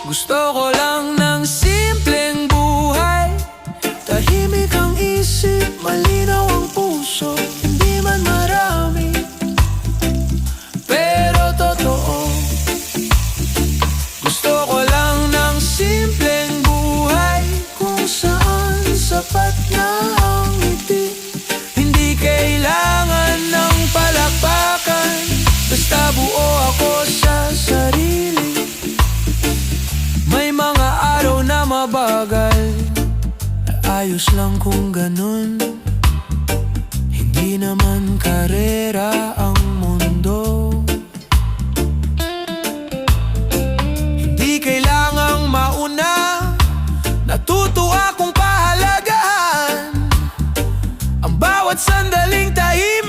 Gusto ko lang ng simpleng buhay, tahimik ang isip, malinaw ang puso. Hindi man marami, pero totoo. Gusto ko lang ng simpleng buhay, kung saan sapat na ang ngiti. Hindi kailangan ng palakpakan, basta buo ako sa sarili. May mga araw na mabagal, ayos lang kung ganun. Hindi naman karera ang mundo. Hindi kailangang mauna, natuto akong pahalagahan ang bawat sandaling tahimik.